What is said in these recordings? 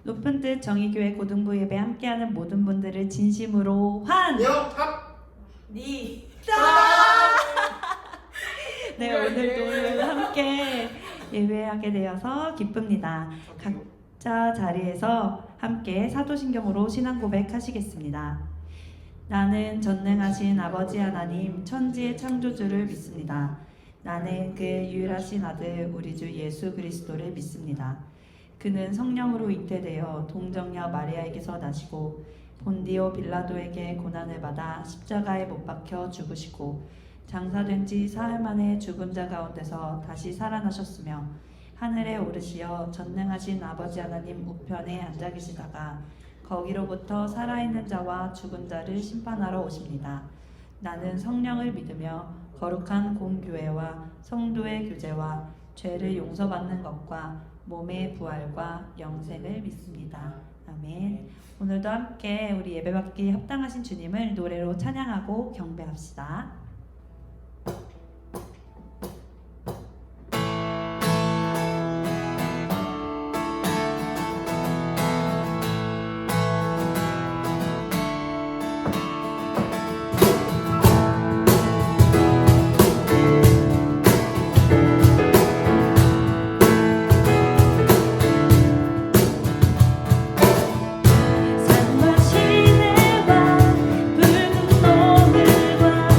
높은 뜻 정의교회 고등부 예배 함께하는 모든 분들을 진심으로 니. 네, 오늘도 함께 예배하게 되어서 기쁩니다. 각자 자리에서 함께 사도신경으로 신앙 고백하시겠습니다. 나는 전능하신 아버지 하나님 천지의 창조주를 믿습니다. 나는 그 유일하신 아들 우리 주 예수 그리스도를 믿습니다. 그는 성령으로 잉태되어 동정녀 마리아에게서 나시고 본디오 빌라도에게 고난을 받아 십자가에 못 박혀 죽으시고 장사된 지 사흘 만에 죽은 자 가운데서 다시 살아나셨으며 하늘에 오르시어 전능하신 아버지 하나님 우편에 앉아 계시다가 거기로부터 살아있는 자와 죽은 자를 심판하러 오십니다. 나는 성령을 믿으며 거룩한 공교회와 성도의 교제와 죄를 용서받는 것과 몸의 부활과 영생을 믿습니다. 아멘. 오늘도 함께 우리 예배받기에 합당하신 주님을 노래로 찬양하고 경배합시다. 산과 시내와 붉은 노을과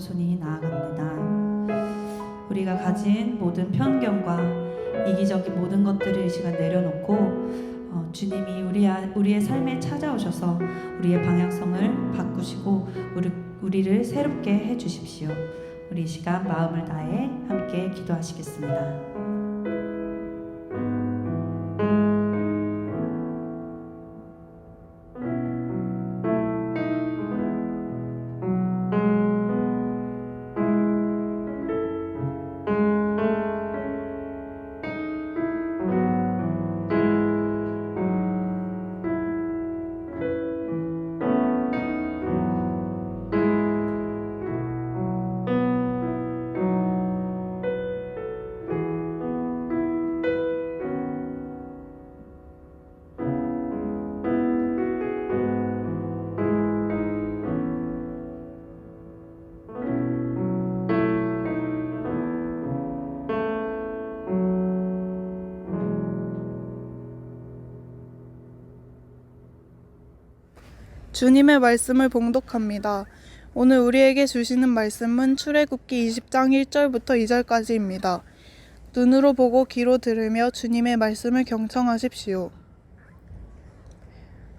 손이 나아갑니다. 우리가 가진 모든 편견과 이기적인 모든 것들을 이 시간 내려놓고 주님이 우리의 삶에 찾아오셔서 우리의 방향성을 바꾸시고 우리를 새롭게 해주십시오. 우리 이 시간 마음을 다해 함께 기도하시겠습니다. 주님의 말씀을 봉독합니다. 오늘 우리에게 주시는 말씀은 출애굽기 20장 1절부터 2절까지입니다. 눈으로 보고 귀로 들으며 주님의 말씀을 경청하십시오.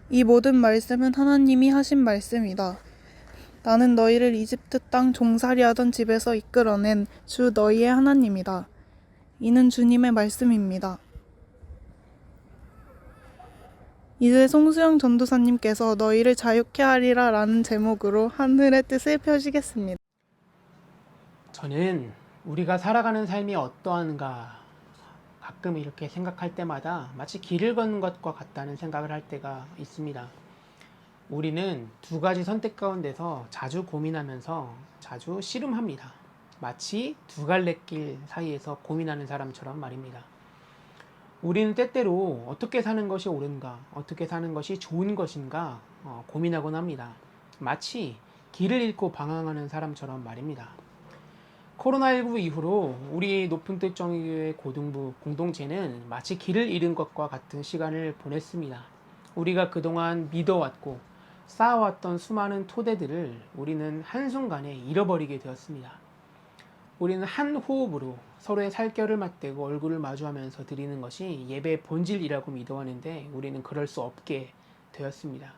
이 모든 말씀은 하나님이 하신 말씀이다. 나는 너희를 이집트 땅 종살이하던 집에서 이끌어낸 주 너희의 하나님이다. 이는 주님의 말씀입니다. 이제 송수영 전도사님께서 너희를 자유케 하리라 라는 제목으로 하늘의 뜻을 펴시겠습니다. 저는 우리가 살아가는 삶이 어떠한가 가끔 이렇게 생각할 때마다 마치 길을 걷는 것과 같다는 생각을 할 때가 있습니다. 우리는 두 가지 선택 가운데서 자주 고민하면서 자주 씨름합니다. 마치 두 갈래 길 사이에서 고민하는 사람처럼 말입니다. 우리는 때때로 어떻게 사는 것이 옳은가, 어떻게 사는 것이 좋은 것인가 고민하곤 합니다. 마치 길을 잃고 방황하는 사람처럼 말입니다. 코로나19 이후로 우리 높은 뜻 정의교회 고등부 공동체는 마치 길을 잃은 것과 같은 시간을 보냈습니다. 우리가 그동안 믿어왔고 쌓아왔던 수많은 토대들을 우리는 한순간에 잃어버리게 되었습니다. 우리는 한 호흡으로 서로의 살결을 맞대고 얼굴을 마주하면서 드리는 것이 예배의 본질이라고 믿어왔는데 우리는 그럴 수 없게 되었습니다.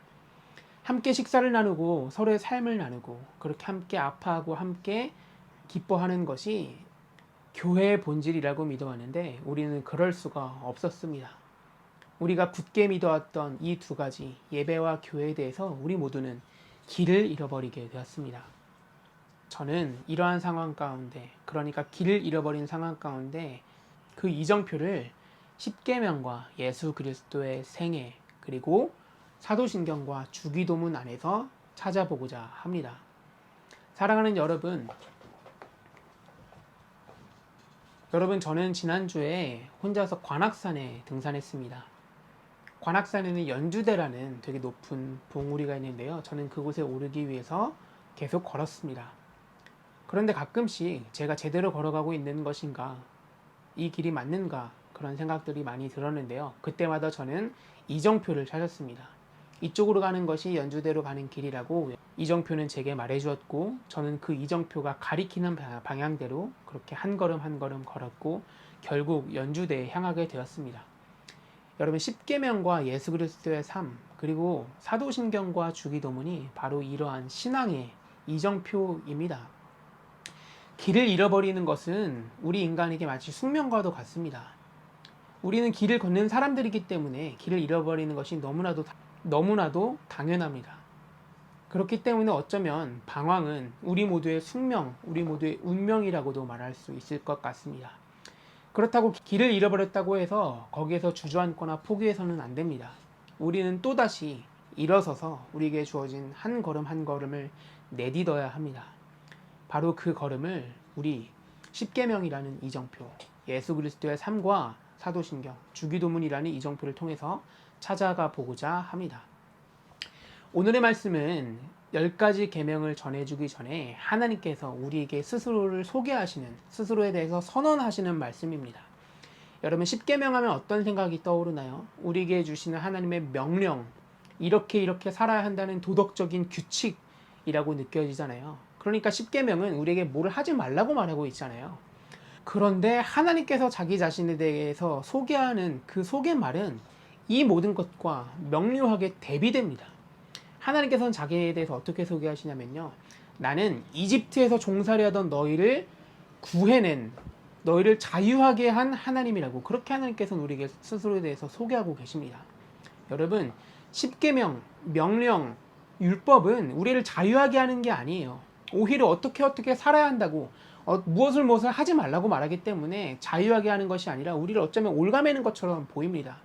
함께 식사를 나누고 서로의 삶을 나누고 그렇게 함께 아파하고 함께 기뻐하는 것이 교회의 본질이라고 믿어왔는데 우리는 그럴 수가 없었습니다. 우리가 굳게 믿어왔던 이 두 가지 예배와 교회에 대해서 우리 모두는 길을 잃어버리게 되었습니다. 저는 이러한 상황 가운데, 그러니까 길을 잃어버린 상황 가운데 그 이정표를 십계명과 예수 그리스도의 생애 그리고 사도신경과 주기도문 안에서 찾아보고자 합니다. 사랑하는 여러분, 저는 지난주에 혼자서 관악산에 등산했습니다. 관악산에는 연주대라는 되게 높은 봉우리가 있는데요. 저는 그곳에 오르기 위해서 계속 걸었습니다. 그런데 가끔씩 제가 제대로 걸어가고 있는 것인가, 이 길이 맞는가 그런 생각들이 많이 들었는데요. 그때마다 저는 이정표를 찾았습니다. 이쪽으로 가는 것이 연주대로 가는 길이라고 이정표는 제게 말해주었고 저는 그 이정표가 가리키는 방향대로 그렇게 한 걸음 한 걸음 걸었고 결국 연주대에 향하게 되었습니다. 여러분, 십계명과 예수 그리스도의 삶 그리고 사도신경과 주기도문이 바로 이러한 신앙의 이정표입니다. 길을 잃어버리는 것은 우리 인간에게 마치 숙명과도 같습니다. 우리는 길을 걷는 사람들이기 때문에 길을 잃어버리는 것이 너무나도 당연합니다. 그렇기 때문에 어쩌면 방황은 우리 모두의 숙명, 우리 모두의 운명이라고도 말할 수 있을 것 같습니다. 그렇다고 길을 잃어버렸다고 해서 거기에서 주저앉거나 포기해서는 안 됩니다. 우리는 또다시 일어서서 우리에게 주어진 한 걸음 한 걸음을 내딛어야 합니다. 바로 그 걸음을 우리 십계명이라는 이정표, 예수 그리스도의 삶과 사도신경, 주기도문이라는 이정표를 통해서 찾아가 보고자 합니다. 오늘의 말씀은 10가지 계명을 전해주기 전에 하나님께서 우리에게 스스로를 소개하시는, 스스로에 대해서 선언하시는 말씀입니다. 여러분, 십계명 하면 어떤 생각이 떠오르나요? 우리에게 주시는 하나님의 명령, 이렇게 살아야 한다는 도덕적인 규칙이라고 느껴지잖아요. 그러니까 십계명은 우리에게 뭘 하지 말라고 말하고 있잖아요. 그런데 하나님께서 자기 자신에 대해서 소개하는 그 소개말은 이 모든 것과 명료하게 대비됩니다. 하나님께서는 자기에 대해서 어떻게 소개하시냐면요. 나는 이집트에서 종살이 하던 너희를 구해낸, 너희를 자유하게 한 하나님이라고, 그렇게 하나님께서는 우리에게 스스로에 대해서 소개하고 계십니다. 여러분, 십계명, 명령, 율법은 우리를 자유하게 하는 게 아니에요. 오히려 어떻게 살아야 한다고, 무엇을 하지 말라고 말하기 때문에 자유하게 하는 것이 아니라 우리를 어쩌면 올가매는 것처럼 보입니다.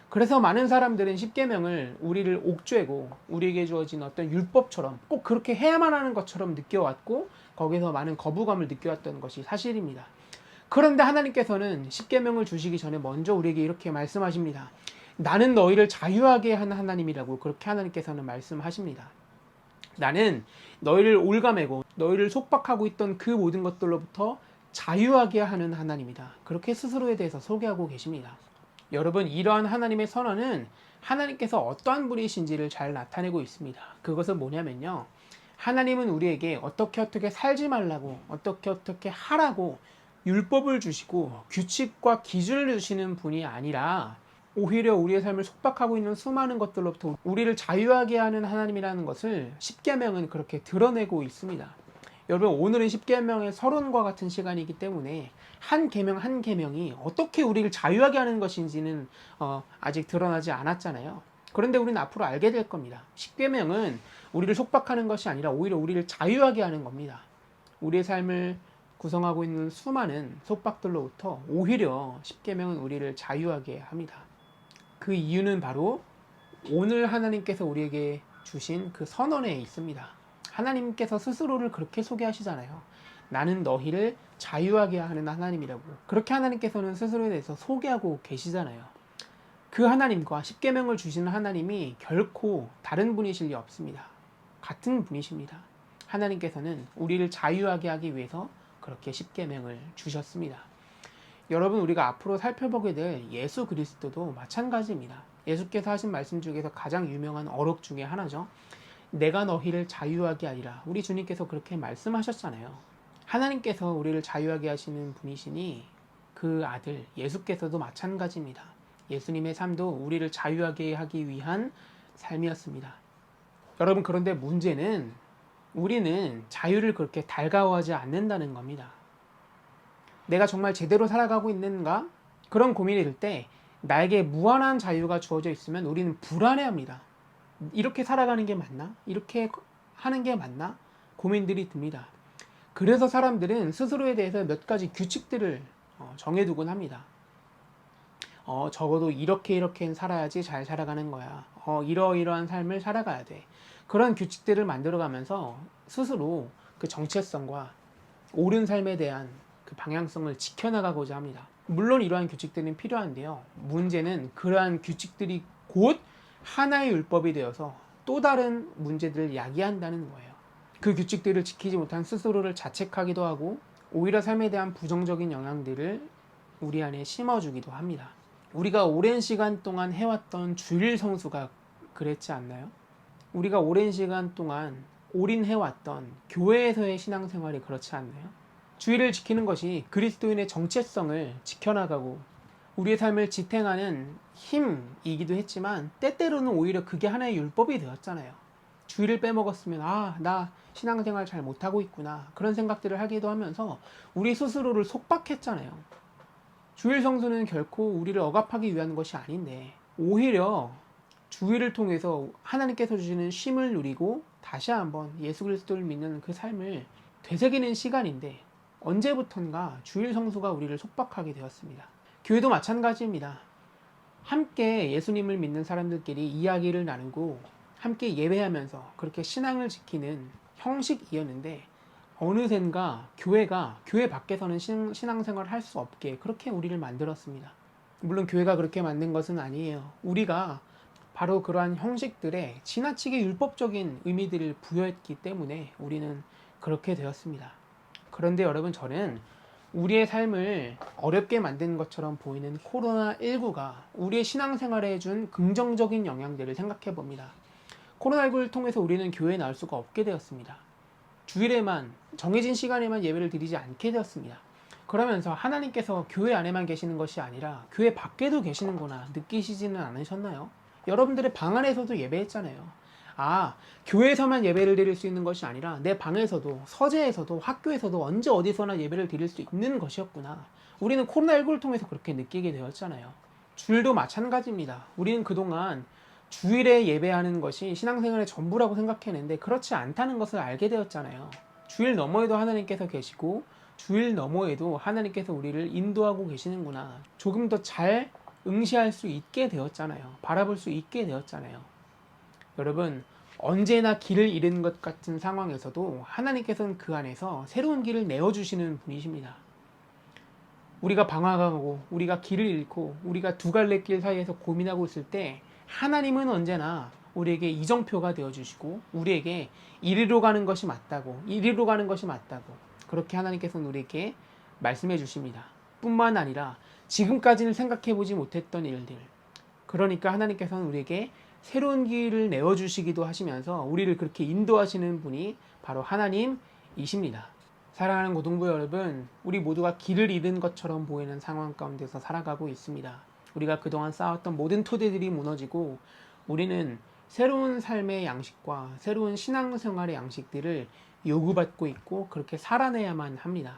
그래서 많은 사람들은 십계명을 우리를 옥죄고 우리에게 주어진 어떤 율법처럼 꼭 그렇게 해야만 하는 것처럼 느껴왔고, 거기서 많은 거부감을 느껴왔던 것이 사실입니다. 그런데 하나님께서는 십계명을 주시기 전에 먼저 우리에게 이렇게 말씀하십니다. 나는 너희를 자유하게 하는 하나님이라고, 그렇게 하나님께서는 말씀하십니다. 나는 너희를 올가매고 너희를 속박하고 있던 그 모든 것들로부터 자유하게 하는 하나님이다. 그렇게 스스로에 대해서 소개하고 계십니다. 여러분, 이러한 하나님의 선언은 하나님께서 어떠한 분이신지를 잘 나타내고 있습니다. 그것은 뭐냐면요, 하나님은 우리에게 어떻게 살지 말라고, 어떻게 하라고 율법을 주시고 규칙과 기준을 주시는 분이 아니라 오히려 우리의 삶을 속박하고 있는 수많은 것들로부터 우리를 자유하게 하는 하나님이라는 것을 십계명은 그렇게 드러내고 있습니다. 여러분, 오늘은 십계명의 서론과 같은 시간이기 때문에 한 계명 한 계명이 어떻게 우리를 자유하게 하는 것인지는 아직 드러나지 않았잖아요. 그런데 우리는 앞으로 알게 될 겁니다. 십계명은 우리를 속박하는 것이 아니라 오히려 우리를 자유하게 하는 겁니다. 우리의 삶을 구성하고 있는 수많은 속박들로부터 오히려 십계명은 우리를 자유하게 합니다. 그 이유는 바로 오늘 하나님께서 우리에게 주신 그 선언에 있습니다. 하나님께서 스스로를 그렇게 소개하시잖아요. 나는 너희를 자유하게 하는 하나님이라고. 그렇게 하나님께서는 스스로에 대해서 소개하고 계시잖아요. 그 하나님과 십계명을 주시는 하나님이 결코 다른 분이실 리 없습니다. 같은 분이십니다. 하나님께서는 우리를 자유하게 하기 위해서 그렇게 십계명을 주셨습니다. 여러분, 우리가 앞으로 살펴보게 될 예수 그리스도도 마찬가지입니다. 예수께서 하신 말씀 중에서 가장 유명한 어록 중에 하나죠. 내가 너희를 자유하게 하리라. 우리 주님께서 그렇게 말씀하셨잖아요. 하나님께서 우리를 자유하게 하시는 분이시니 그 아들 예수께서도 마찬가지입니다. 예수님의 삶도 우리를 자유하게 하기 위한 삶이었습니다. 여러분, 그런데 문제는 우리는 자유를 그렇게 달가워하지 않는다는 겁니다. 내가 정말 제대로 살아가고 있는가? 그런 고민이 들 때 나에게 무한한 자유가 주어져 있으면 우리는 불안해합니다. 이렇게 살아가는 게 맞나? 이렇게 하는 게 맞나? 고민들이 듭니다. 그래서 사람들은 스스로에 대해서 몇 가지 규칙들을 정해두곤 합니다. 적어도 이렇게 살아야지 잘 살아가는 거야. 이러이러한 삶을 살아가야 돼. 그런 규칙들을 만들어가면서 스스로 그 정체성과 옳은 삶에 대한 그 방향성을 지켜나가고자 합니다. 물론 이러한 규칙들은 필요한데요. 문제는 그러한 규칙들이 곧 하나의 율법이 되어서 또 다른 문제들을 야기한다는 거예요. 그 규칙들을 지키지 못한 스스로를 자책하기도 하고 오히려 삶에 대한 부정적인 영향들을 우리 안에 심어주기도 합니다. 우리가 오랜 시간 동안 해왔던 주일 성수가 그랬지 않나요? 우리가 오랜 시간 동안 올인해왔던 교회에서의 신앙생활이 그렇지 않나요? 주의를 지키는 것이 그리스도인의 정체성을 지켜나가고 우리의 삶을 지탱하는 힘이기도 했지만 때때로는 오히려 그게 하나의 율법이 되었잖아요. 주의를 빼먹었으면 나 신앙생활 잘 못하고 있구나, 그런 생각들을 하기도 하면서 우리 스스로를 속박했잖아요. 주일 성수는 결코 우리를 억압하기 위한 것이 아닌데 오히려 주의를 통해서 하나님께서 주시는 쉼을 누리고 다시 한번 예수 그리스도를 믿는 그 삶을 되새기는 시간인데 언제부턴가 주일 성수가 우리를 속박하게 되었습니다. 교회도 마찬가지입니다. 함께 예수님을 믿는 사람들끼리 이야기를 나누고 함께 예배하면서 그렇게 신앙을 지키는 형식이었는데 어느샌가 교회가 교회 밖에서는 신앙생활을 할 수 없게 그렇게 우리를 만들었습니다. 물론 교회가 그렇게 만든 것은 아니에요. 우리가 바로 그러한 형식들에 지나치게 율법적인 의미들을 부여했기 때문에 우리는 그렇게 되었습니다. 그런데 여러분, 저는 우리의 삶을 어렵게 만든 것처럼 보이는 코로나19가 우리의 신앙생활에 준 긍정적인 영향들을 생각해 봅니다. 코로나19를 통해서 우리는 교회에 나올 수가 없게 되었습니다. 주일에만 정해진 시간에만 예배를 드리지 않게 되었습니다. 그러면서 하나님께서 교회 안에만 계시는 것이 아니라 교회 밖에도 계시는구나 느끼시지는 않으셨나요? 여러분들의 방 안에서도 예배했잖아요. 아, 교회에서만 예배를 드릴 수 있는 것이 아니라 내 방에서도, 서재에서도, 학교에서도 언제 어디서나 예배를 드릴 수 있는 것이었구나. 우리는 코로나19를 통해서 그렇게 느끼게 되었잖아요. 주일도 마찬가지입니다. 우리는 그동안 주일에 예배하는 것이 신앙생활의 전부라고 생각했는데 그렇지 않다는 것을 알게 되었잖아요. 주일 너머에도 하나님께서 계시고 주일 너머에도 하나님께서 우리를 인도하고 계시는구나. 조금 더 잘 응시할 수 있게 되었잖아요. 바라볼 수 있게 되었잖아요. 여러분, 언제나 길을 잃은 것 같은 상황에서도 하나님께서는 그 안에서 새로운 길을 내어주시는 분이십니다. 우리가 방황하고 우리가 길을 잃고 우리가 두 갈래 길 사이에서 고민하고 있을 때 하나님은 언제나 우리에게 이정표가 되어주시고 우리에게 이리로 가는 것이 맞다고, 이리로 가는 것이 맞다고 그렇게 하나님께서는 우리에게 말씀해 주십니다. 뿐만 아니라 지금까지는 생각해보지 못했던 일들, 그러니까 하나님께서는 우리에게 새로운 길을 내어주시기도 하시면서 우리를 그렇게 인도하시는 분이 바로 하나님이십니다. 사랑하는 고등부 여러분, 우리 모두가 길을 잃은 것처럼 보이는 상황 가운데서 살아가고 있습니다. 우리가 그동안 쌓았던 모든 토대들이 무너지고 우리는 새로운 삶의 양식과 새로운 신앙생활의 양식들을 요구받고 있고 그렇게 살아내야만 합니다.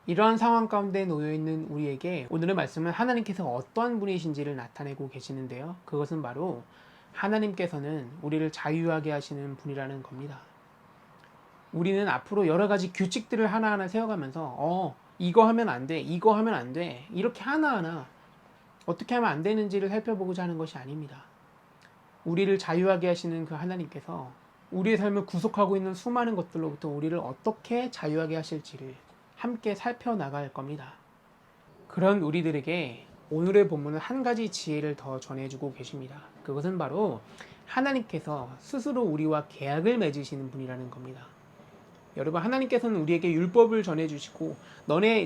이러한 상황 가운데 놓여있는 우리에게 오늘의 말씀은 하나님께서 어떠한 분이신지를 나타내고 계시는데요. 그것은 바로 하나님께서는 우리를 자유하게 하시는 분이라는 겁니다. 우리는 앞으로 여러 가지 규칙들을 하나하나 세워가면서 이거 하면 안 돼, 이거 하면 안 돼, 이렇게 하나하나 어떻게 하면 안 되는지를 살펴보고자 하는 것이 아닙니다. 우리를 자유하게 하시는 그 하나님께서 우리의 삶을 구속하고 있는 수많은 것들로부터 우리를 어떻게 자유하게 하실지를 함께 살펴나갈 겁니다. 그런 우리들에게 오늘의 본문은 한 가지 지혜를 더 전해주고 계십니다. 그것은 바로 하나님께서 스스로 우리와 계약을 맺으시는 분이라는 겁니다. 여러분, 하나님께서는 우리에게 율법을 전해주시고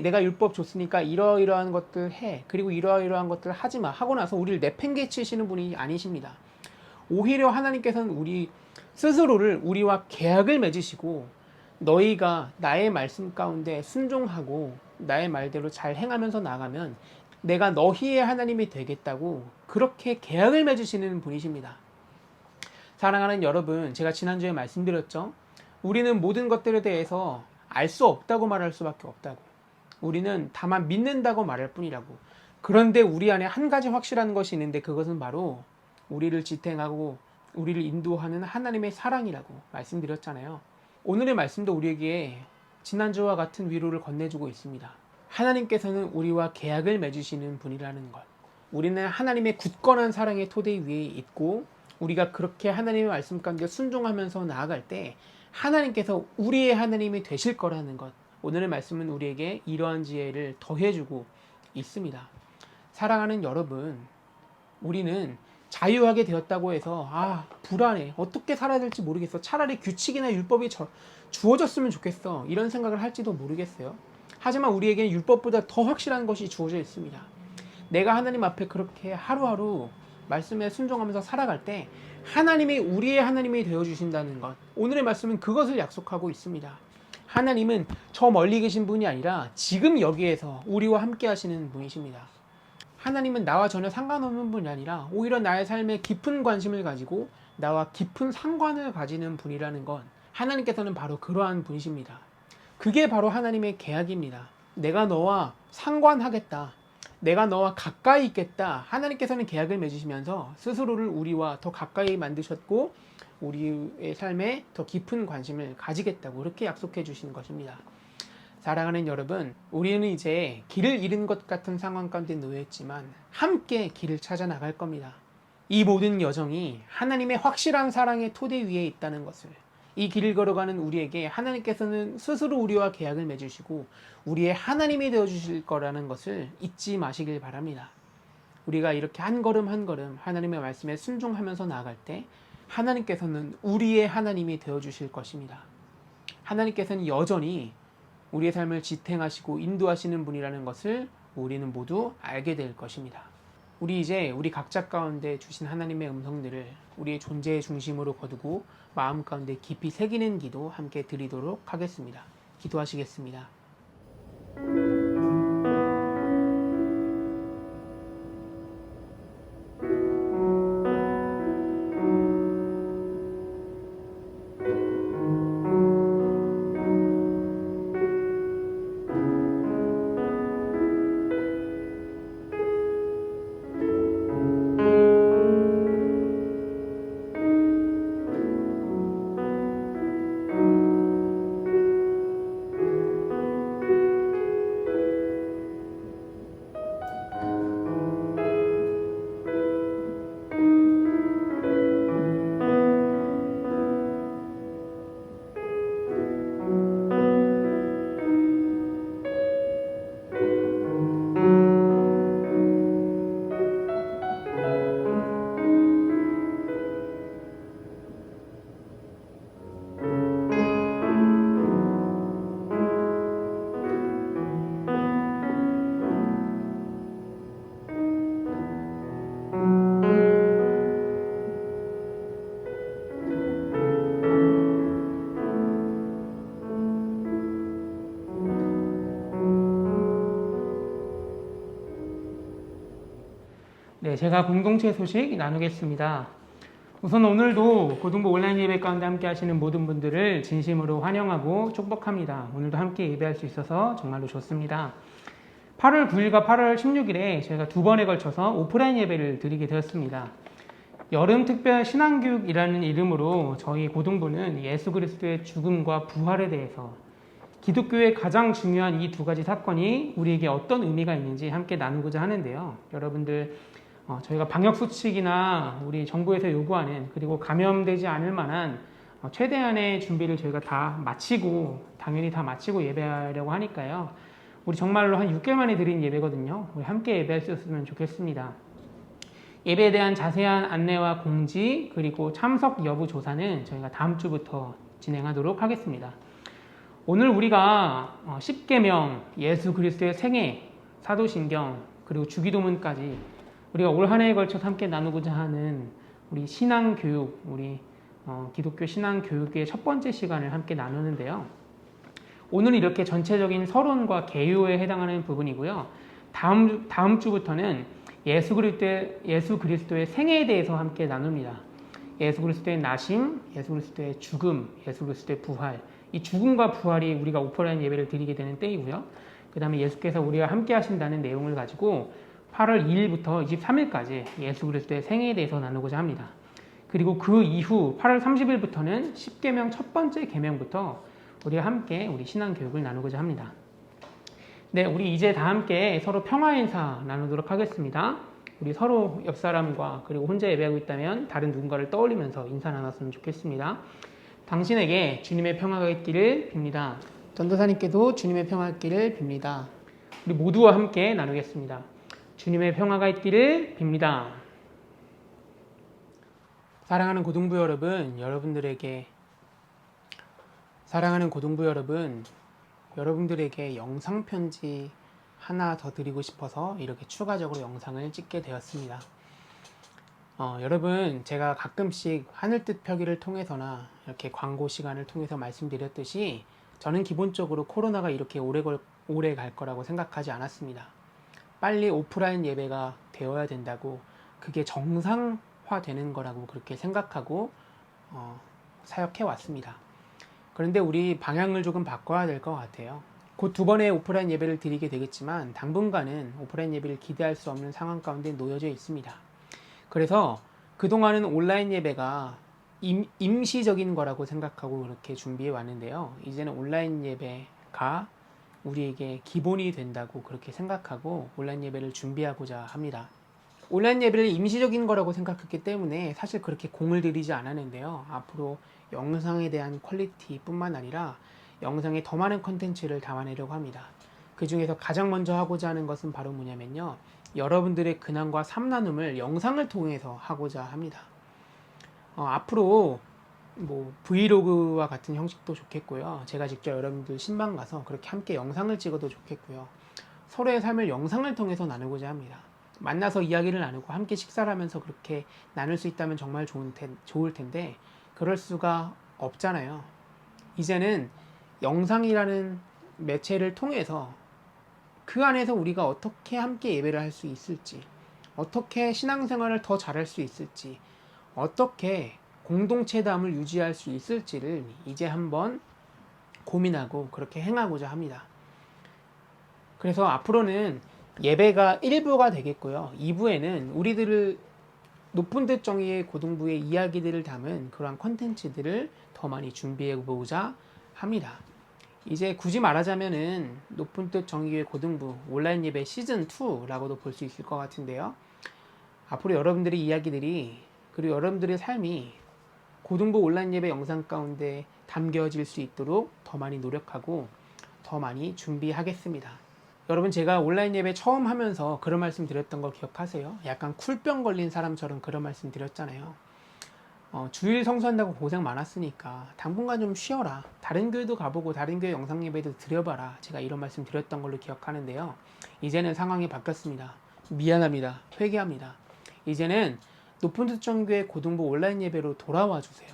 내가 율법 줬으니까 이러이러한 것들 해, 그리고 이러이러한 것들 하지 마 하고 나서 우리를 내팽개치시는 분이 아니십니다. 오히려 하나님께서는 우리 스스로를 우리와 계약을 맺으시고 너희가 나의 말씀 가운데 순종하고 나의 말대로 잘 행하면서 나가면 내가 너희의 하나님이 되겠다고 그렇게 계약을 맺으시는 분이십니다. 사랑하는 여러분, 제가 지난주에 말씀드렸죠. 우리는 모든 것들에 대해서 알 수 없다고 말할 수밖에 없다고. 우리는 다만 믿는다고 말할 뿐이라고. 그런데 우리 안에 한 가지 확실한 것이 있는데 그것은 바로 우리를 지탱하고 우리를 인도하는 하나님의 사랑이라고 말씀드렸잖아요. 오늘의 말씀도 우리에게 지난주와 같은 위로를 건네주고 있습니다. 하나님께서는 우리와 계약을 맺으시는 분이라는 것. 우리는 하나님의 굳건한 사랑의 토대 위에 있고 우리가 그렇게 하나님의 말씀 가운데 순종하면서 나아갈 때 하나님께서 우리의 하나님이 되실 거라는 것. 오늘의 말씀은 우리에게 이러한 지혜를 더해주고 있습니다. 사랑하는 여러분, 우리는 자유하게 되었다고 해서 불안해, 어떻게 살아야 될지 모르겠어, 차라리 규칙이나 율법이 주어졌으면 좋겠어, 이런 생각을 할지도 모르겠어요. 하지만 우리에게는 율법보다 더 확실한 것이 주어져 있습니다. 내가 하나님 앞에 그렇게 하루하루 말씀에 순종하면서 살아갈 때 하나님이 우리의 하나님이 되어주신다는 것. 오늘의 말씀은 그것을 약속하고 있습니다. 하나님은 저 멀리 계신 분이 아니라 지금 여기에서 우리와 함께 하시는 분이십니다. 하나님은 나와 전혀 상관없는 분이 아니라 오히려 나의 삶에 깊은 관심을 가지고 나와 깊은 상관을 가지는 분이라는 것. 하나님께서는 바로 그러한 분이십니다. 그게 바로 하나님의 계약입니다. 내가 너와 상관하겠다, 내가 너와 가까이 있겠다. 하나님께서는 계약을 맺으시면서 스스로를 우리와 더 가까이 만드셨고 우리의 삶에 더 깊은 관심을 가지겠다고 그렇게 약속해 주시는 것입니다. 사랑하는 여러분, 우리는 이제 길을 잃은 것 같은 상황 가운데 놓여있지만 함께 길을 찾아 나갈 겁니다. 이 모든 여정이 하나님의 확실한 사랑의 토대 위에 있다는 것을, 이 길을 걸어가는 우리에게 하나님께서는 스스로 우리와 계약을 맺으시고 우리의 하나님이 되어주실 거라는 것을 잊지 마시길 바랍니다. 우리가 이렇게 한 걸음 한 걸음 하나님의 말씀에 순종하면서 나아갈 때 하나님께서는 우리의 하나님이 되어주실 것입니다. 하나님께서는 여전히 우리의 삶을 지탱하시고 인도하시는 분이라는 것을 우리는 모두 알게 될 것입니다. 우리 이제 우리 각자 가운데 주신 하나님의 음성들을 우리의 존재의 중심으로 거두고 마음 가운데 깊이 새기는 기도 함께 드리도록 하겠습니다. 기도하시겠습니다. 네, 제가 공동체 소식 나누겠습니다. 우선 오늘도 고등부 온라인 예배 가운데 함께 하시는 모든 분들을 진심으로 환영하고 축복합니다. 오늘도 함께 예배할 수 있어서 정말로 좋습니다. 8월 9일과 8월 16일에 저희가 두 번에 걸쳐서 오프라인 예배를 드리게 되었습니다. 여름 특별 신앙교육이라는 이름으로 저희 고등부는 예수 그리스도의 죽음과 부활에 대해서 기독교의 가장 중요한 이 두 가지 사건이 우리에게 어떤 의미가 있는지 함께 나누고자 하는데요. 여러분들 저희가 방역수칙이나 우리 정부에서 요구하는 그리고 감염되지 않을 만한 최대한의 준비를 저희가 다 마치고 당연히 다 마치고 예배하려고 하니까요. 우리 정말로 한 6개월 만에 드린 예배거든요. 우리 함께 예배할 수 있었으면 좋겠습니다. 예배에 대한 자세한 안내와 공지 그리고 참석 여부 조사는 저희가 다음 주부터 진행하도록 하겠습니다. 오늘 우리가 10계명, 예수 그리스도의 생애, 사도신경 그리고 주기도문까지 우리가 올 한 해에 걸쳐 함께 나누고자 하는 우리 신앙교육, 우리 기독교 신앙교육의 첫 번째 시간을 함께 나누는데요. 오늘 이렇게 전체적인 서론과 개요에 해당하는 부분이고요. 다음 주부터는 예수 그리스도의 생애에 대해서 함께 나눕니다. 예수 그리스도의 나심, 예수 그리스도의 죽음, 예수 그리스도의 부활. 이 죽음과 부활이 우리가 오프라인 예배를 드리게 되는 때이고요. 그 다음에 예수께서 우리와 함께 하신다는 내용을 가지고 8월 2일부터 23일까지 예수 그리스도의 생애에 대해서 나누고자 합니다. 그리고 그 이후 8월 30일부터는 10계명 첫 번째 계명부터 우리가 함께 우리 신앙 교육을 나누고자 합니다. 네, 우리 이제 다 함께 서로 평화 인사 나누도록 하겠습니다. 우리 서로 옆 사람과 그리고 혼자 예배하고 있다면 다른 누군가를 떠올리면서 인사 나눴으면 좋겠습니다. 당신에게 주님의 평화가 있기를 빕니다. 전도사님께도 주님의 평화가 있기를 빕니다. 우리 모두와 함께 나누겠습니다. 주님의 평화가 있기를 빕니다. 사랑하는 고등부 여러분, 여러분들에게 영상 편지 하나 더 드리고 싶어서 이렇게 추가적으로 영상을 찍게 되었습니다. 여러분, 제가 가끔씩 하늘뜻 펴기를 통해서나 이렇게 광고 시간을 통해서 말씀드렸듯이 저는 기본적으로 코로나가 이렇게 오래 갈 거라고 생각하지 않았습니다. 빨리 오프라인 예배가 되어야 된다고, 그게 정상화되는 거라고 그렇게 생각하고 사역해 왔습니다. 그런데 우리 방향을 조금 바꿔야 될 것 같아요. 곧 두 번의 오프라인 예배를 드리게 되겠지만 당분간은 오프라인 예배를 기대할 수 없는 상황 가운데 놓여져 있습니다. 그래서 그동안은 온라인 예배가 임시적인 거라고 생각하고 그렇게 준비해 왔는데요. 이제는 온라인 예배가 우리에게 기본이 된다고 그렇게 생각하고 온라인 예배를 준비하고자 합니다. 온라인 예배를 임시적인 거라고 생각했기 때문에 사실 그렇게 공을 들이지 않았는데요. 앞으로 영상에 대한 퀄리티뿐만 아니라 영상에 더 많은 컨텐츠를 담아내려고 합니다. 그 중에서 가장 먼저 하고자 하는 것은 바로 뭐냐면요. 여러분들의 근황과 삶나눔을 영상을 통해서 하고자 합니다. 앞으로 브이로그와 같은 형식도 좋겠고요. 제가 직접 여러분들 신방 가서 그렇게 함께 영상을 찍어도 좋겠고요. 서로의 삶을 영상을 통해서 나누고자 합니다. 만나서 이야기를 나누고 함께 식사를 하면서 그렇게 나눌 수 있다면 정말 좋을 텐데 그럴 수가 없잖아요. 이제는 영상이라는 매체를 통해서 그 안에서 우리가 어떻게 함께 예배를 할 수 있을지, 어떻게 신앙생활을 더 잘할 수 있을지, 어떻게 공동체담을 유지할 수 있을지를 이제 한번 고민하고 그렇게 행하고자 합니다. 그래서 앞으로는 예배가 1부가 되겠고요. 2부에는 우리들을 높은 뜻 정의의 고등부의 이야기들을 담은 그러한 콘텐츠들을 더 많이 준비해 보고자 합니다. 이제 굳이 말하자면은 높은 뜻 정의의 고등부 온라인 예배 시즌 2라고도 볼 수 있을 것 같은데요. 앞으로 여러분들의 이야기들이 그리고 여러분들의 삶이 고등부 온라인 예배 영상 가운데 담겨질 수 있도록 더 많이 노력하고 더 많이 준비하겠습니다. 여러분, 제가 온라인 예배 처음 하면서 그런 말씀 드렸던 거 기억하세요? 약간 쿨병 걸린 사람처럼 그런 말씀 드렸잖아요. 주일 성수한다고 고생 많았으니까 당분간 좀 쉬어라. 다른 교회도 가보고 다른 교회 영상 예배도 드려봐라. 제가 이런 말씀 드렸던 걸로 기억하는데요. 이제는 상황이 바뀌었습니다. 미안합니다. 회개합니다. 이제는 높은 뜻정교회 고등부 온라인 예배로 돌아와 주세요.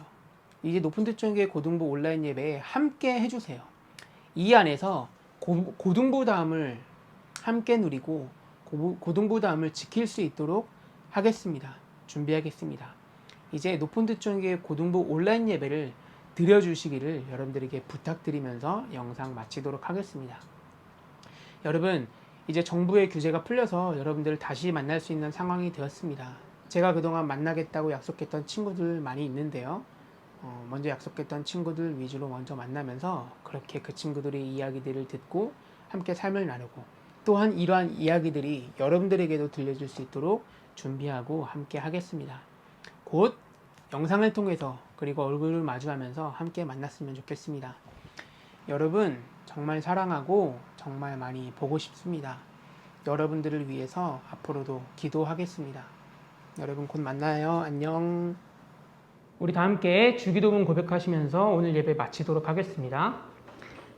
이제 높은 뜻정교회 고등부 온라인 예배에 함께 해주세요. 이 안에서 고등부다움을 함께 누리고 고등부다움을 지킬 수 있도록 하겠습니다. 준비하겠습니다. 이제 높은 뜻정교회 고등부 온라인 예배를 드려주시기를 여러분들에게 부탁드리면서 영상 마치도록 하겠습니다. 여러분, 이제 정부의 규제가 풀려서 여러분들을 다시 만날 수 있는 상황이 되었습니다. 제가 그동안 만나겠다고 약속했던 친구들 많이 있는데요. 먼저 약속했던 친구들 위주로 먼저 만나면서 그렇게 그 친구들의 이야기들을 듣고 함께 삶을 나누고 또한 이러한 이야기들이 여러분들에게도 들려줄 수 있도록 준비하고 함께 하겠습니다. 곧 영상을 통해서 그리고 얼굴을 마주하면서 함께 만났으면 좋겠습니다. 여러분 정말 사랑하고 정말 많이 보고 싶습니다. 여러분들을 위해서 앞으로도 기도하겠습니다. 여러분 곧 만나요. 안녕. 우리 다 함께 주기도문 고백하시면서 오늘 예배 마치도록 하겠습니다.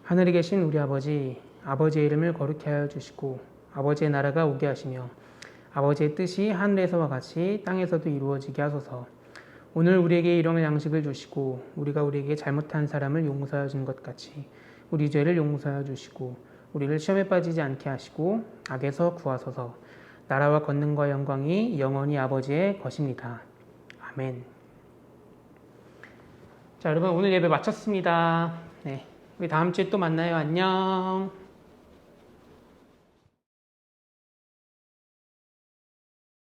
하늘에 계신 우리 아버지, 아버지의 이름을 거룩히 하여 주시고 아버지의 나라가 오게 하시며 아버지의 뜻이 하늘에서와 같이 땅에서도 이루어지게 하소서. 오늘 우리에게 일용할 양식을 주시고 우리가 우리에게 잘못한 사람을 용서하여 준 것 같이 우리 죄를 용서하여 주시고 우리를 시험에 빠지지 않게 하시고 악에서 구하소서. 나라와 권능과 영광이 영원히 아버지의 것입니다. 아멘. 자, 여러분 오늘 예배 마쳤습니다. 네, 우리 다음 주에 또 만나요. 안녕.